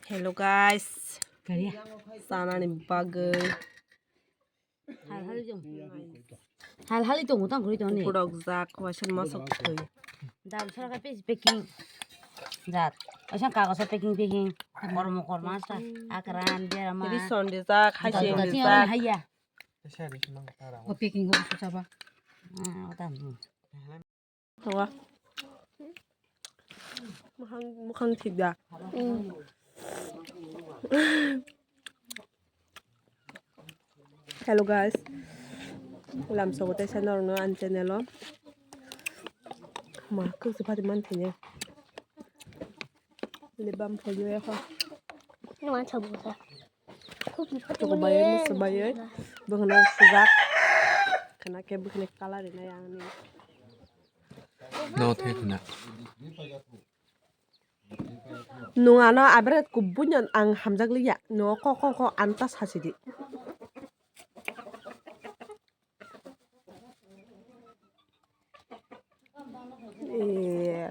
Hello guys. Sana ni bagay. hal itu ngutang kuri joni Purok zak wasan masok toy. dal sora ka packing zat asan kagos packing mokor masa akran dia ma Ini sonde zak hasil tadi zak. orang haya Oh, picking go susah ba? otam Tawa. Mukhang tidak. Hello guys. Làm số tay sang nó ăn trên này lắm. Mà cứ sự phát mình thì nhé. Lip balm for you ha. Nhưng mà chờ bụng ra. Coba bayar mesti bayar. Bagaimana sejak? Karena kayak begini kalah deh yang ini. No thế nào Nung ano abret kubunyan ang hamzag liya. No ko antas hasidi.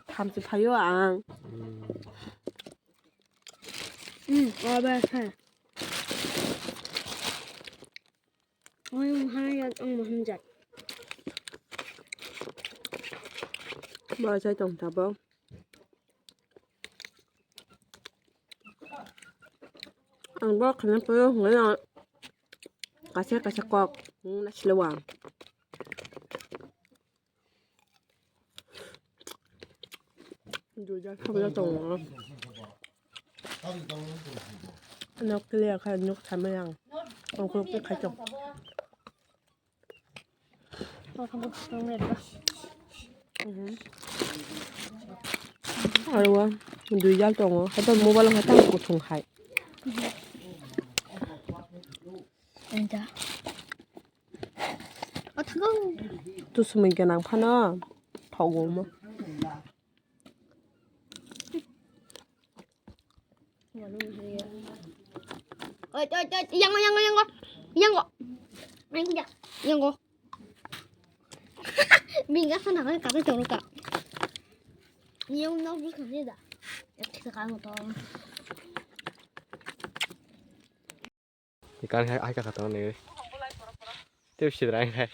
Tham si payo ang. 와봐서. 하얀 혼자. Mà chơi trồng thảo bông. Ăn bó khả năng payo nghĩa là cá xe cọp. Nó chỉ là hoàng. Rồi ra không ra trồng nữa. Nó cái liệt khai nhúc thắm mấy ăn. Không có cái khai trồng. 한번 정리해봐. 알아. 누이 잘 정어. 하여튼 모발로 갔다 오고 통하이. 앉아. 차가워. 또 숨은 게 낭 파나. 더고 뭐. 양거. 아이고 야. 양거. 민가 하나가 가서 저럴까. 이형 나 불편하다. 이렇게 가는 것도. thì con ai cả tao này tiếp xúc lại này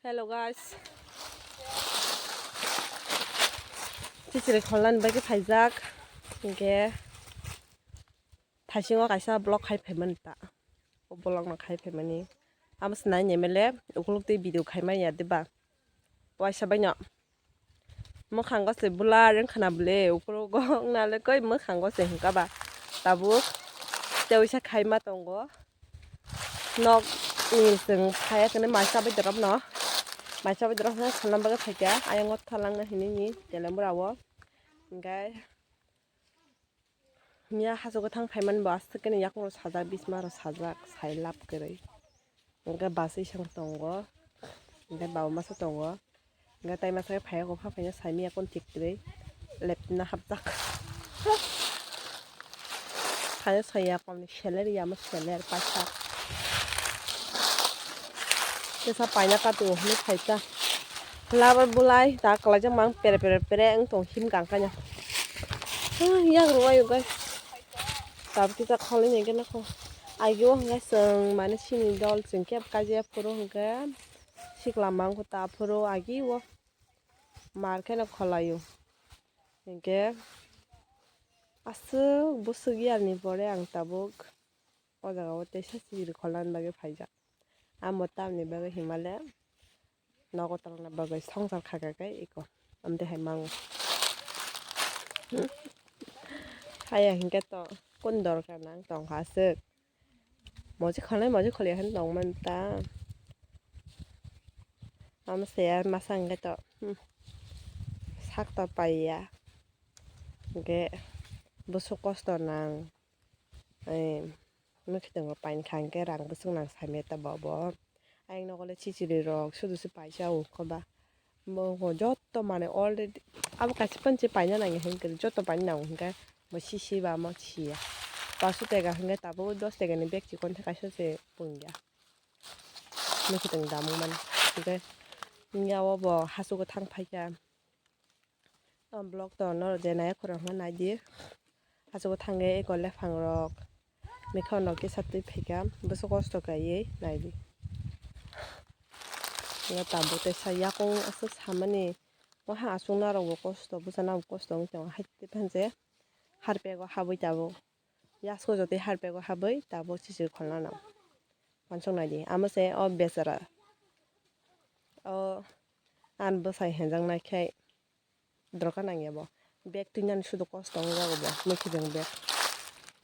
Hello guys. 지치를 걸란 바기 발작. 이게 다시와 가서 블ог 가입하면 있다. 블og만 가입하면이. 아무튼 난 예멜레 오글록대 비디오 가입만 해야 돼 봐. 와이샤바냐. 뭐 간거세 불라른 카나블레 오글로고 나를 거의 뭐 간거세 hinga ba. Tabu 때우샤 가입만 거. 너 이승 파야 근데 마샤베 들어 너. 마샤베 들어서 살람바가 팔게. 아양 것 탈랑나 히니니 텔레무라워. 그러니까 미야 하소고 탕 팔만 봤을 때는 약으로 사자 비스마로 사자 살랍 그래. 그러니까 바스 샹 동거. 근데 마음마서 동거. 그러니까 tay 마사에 파야고 파파냐 삶이야 꼰틱들이 랩나 합작. 파야 사야 꼰 셸레리야 뭐 셸레 빠차. 그래서 파냐까도 뭐 팔자. 라버 불라이 다 걸어져 망 빼레 응 힘 강가냐. 야 그러와요 guys. Tapi kita calling yang kena ko. Ayo nggak seng mana sini dol sengkep kaji puro nggak. Si kelamang ko ta puro agi wo. Market na kholayo. Nggak. Asu busugi ani bore ang tabuk. Oda ko te sasi kholan bage phaija. Amotam ni bage Himalaya. Nago tarang na bage songsar khaga kai iko. Amde hai mang. Haya hingga to. Quân đỏ cả nắng tổng hóa sức mỗi chiếc khăn lấy hắn đồng mình ta ông sẽ mà sang cái đó sắc tao bay à cái bút số cost nàng mới khi từng bay khang cái răng bút số nàng xài mệt ta bỏ anh nó có lấy chi rồi suốt sự bay sao có ba 뭐 저것도 만에 already 아무까 10번째 바이냐 나게 하니까 저것도 많이 나오니까 뭐 시시바 뭐 치야 바수 때가 한게 따보 도스 때가는 백지 건태 가셔서 본냐 뭐 그때 나무만 이게 인가워 뭐 하수고 탕파야 블록도 너로 되나요 그런 건 아니지 hajo thange e gole phangrok mekhon no kisa tui phegam buso kosto kai naidi nga tabo te sa yakong asa samani wa ha asung na ro kosto busana kosto ngtong haite phanje harpe go haboi tabo yasko jote harpe go haboi tabo sisir kholna na pansong naidi amase o besara o an bosai henjang naikhai droka nangyabo bag tuinan sudo kosto ngago bo mukijang bag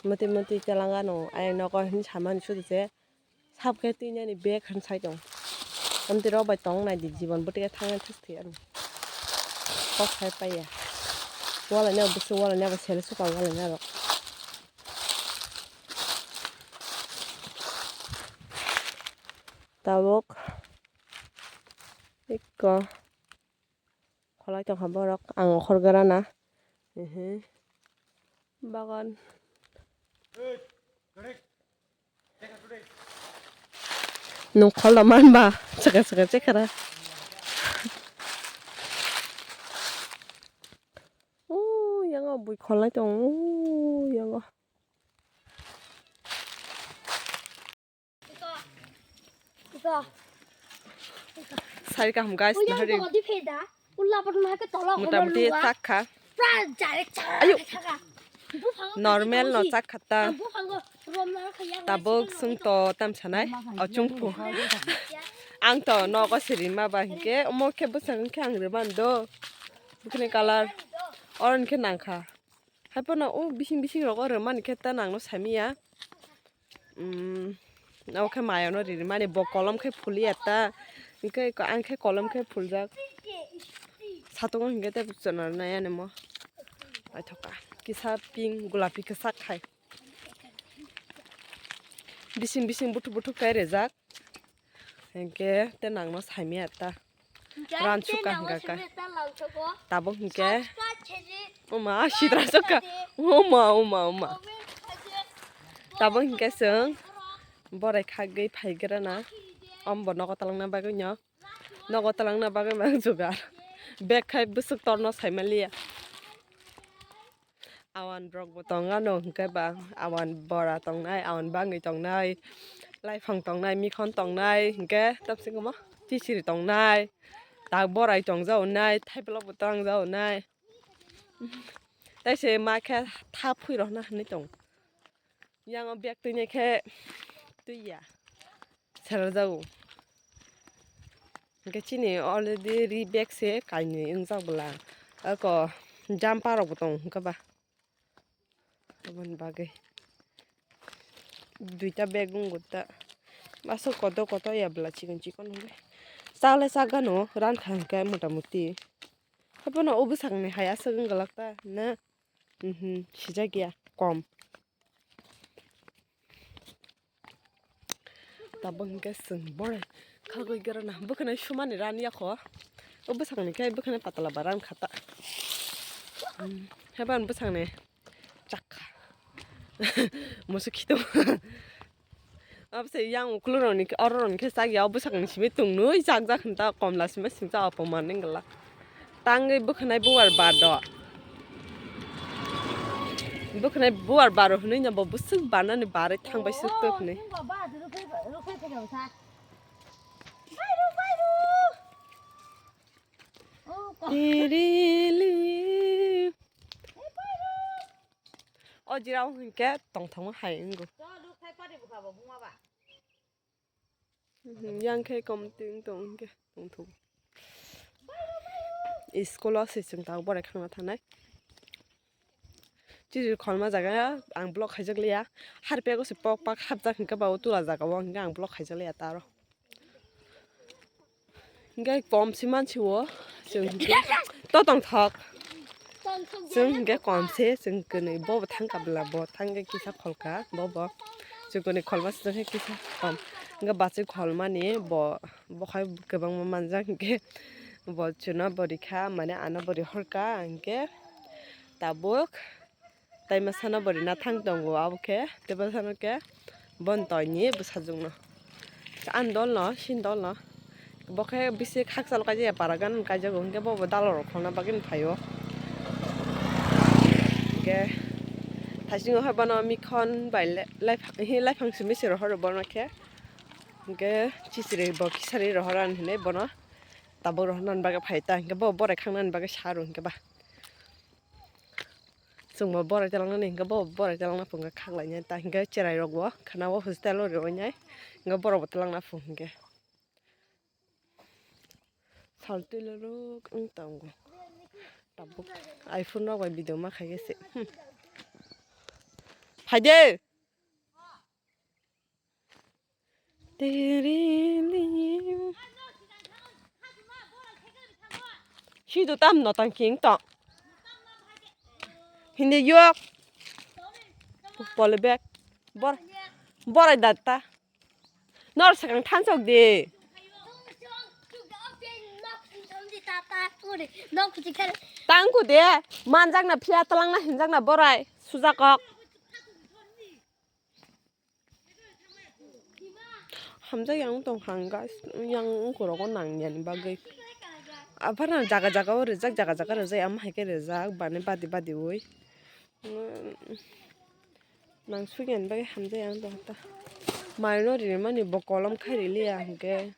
mati mati telanga no ay noko hin saman sudo je sabke tuinani bag han sai dong amti ro bai tong nai di jibon botige thangan thisti an ko khai paya wala ne busu wala ne ba sel su ka wala ne ro tabok ikko kholai tong haborok ang khorgarana bagan nung kholaman ba chaka chaka chekara yang bui kholai tong yang 이거 살가 ham guys 우리 hari 어디 패다? 올라버리면 할게 떨어. motamoti sakha 아유. normal no chakhata 뭐 방거 그러면 그냥 tabok sungto tamchanai achungpu angto nogo sirima ba hinke omoke busang ke angribando bukne color orange ke nangkha hapona o bising bising rogo reman kheta nangno samia oke mayo no ri mane bo kolom khe phuli eta hinke ko angkhe kolom khe phuljak satong hinke te buchana na ya nemo aithoka kisa pink gulapi ke sak khai bising bising butu butu kai rezak hinke te nangno samia eta ran suka hinga ka tabo hinke oma sidra suka oma tabo hinke seng borai khagei phaigra na ambo nogotalang na bagoi nyo nogotalang na bagoi mang jugar bag khai busuk torno saimalia awan brok botonga no hinke ba awan bora tongnai awan bangi tongnai laifang tongnai mikhon tongnai hinke tapsing mo tisiri tongnai tak borai tongjau nai thaiblok botang jau nai taise ma khe tha phuiro na ni tong yang bag tuine khe tuya sara jau hinke chini already ri bag se kaini ingjak bla ako jumper rok botong hinke ba abon bagai duita bag ungutta masuk koto ya bla chikon hore sale sagano ran khangke motamuti hapono obusangni haya sagung galakta na sijagia kom tabang ke sung bore khalgoi garana bukhane shumani ran yakho obusangni kai bukhane patala baran khata heban busangni chakha musukhito abse yang ukluroni oron ke sagya obusangni simi tungnoi jakjak khanta komla sima singja apoman ningla tangai bukhanai buar bado bukhanai buar baro hnoi na busuk banani bare thangbai sukto khne irili ojirau hinke tongthong haingo yang khe kom ting tong ke tongthong school se chung ta bore khangna thanai chiri kholma jaga ang block khaijakliya harpe go se pok pak habjak hinka ba tula jaga wa hinka ang block khaijakliya taro hinka kom siman chiwo chung to tong thak chung hinka kom se chung kene bo thang kabla bo thang ge kisa kholka bo chung kene kholma se kisa kom hinka bachi kholmani bo khai gobang manjak hinke bo chuna borikha mane ana bori horka hinke tabuk taima sana bori na thang tongo abke teba sana ke bon toini busajungno andol no sindol no bokhe bisi khaksal kaje paragan kaje gonge bo dalor khona bagin phayo ke 다시는 해봐나 미컨 바일레 라이팡 스미스로 하러 보나케 이게 지스레 뭐 기사리로 하라는 해 보나 따보러 하는 바가 파이다 이게 뭐 뭐래 강난 바가 샤로 이게 봐 정말 뭐래 잘랑는 이게 뭐 뭐래 잘랑나 본가 강라냐 다 이게 제라이로고 카나와 호스텔로 로냐 이게 뭐라 못랑나 본게 살뜰로 응땅고 따보 아이폰으로 가 비디오만 가겠어 파이데 데리님 시도 땀 나단 킹떡 근데 유학 볼백 뭐라 났다 너 사강 탄속디 땅구대 만장나 피아 딸랑나 hin장나 뭐라이 수작억 함자 양동 한가 양 그러고 낭년 바기 아파는 자가자가 오르작 자가자가 르자 양 하게 르작 바네 바디 오이 낭 수겐 바기 함자 양동 했다 마이너리만이 뭐 콜럼 카리리야 한게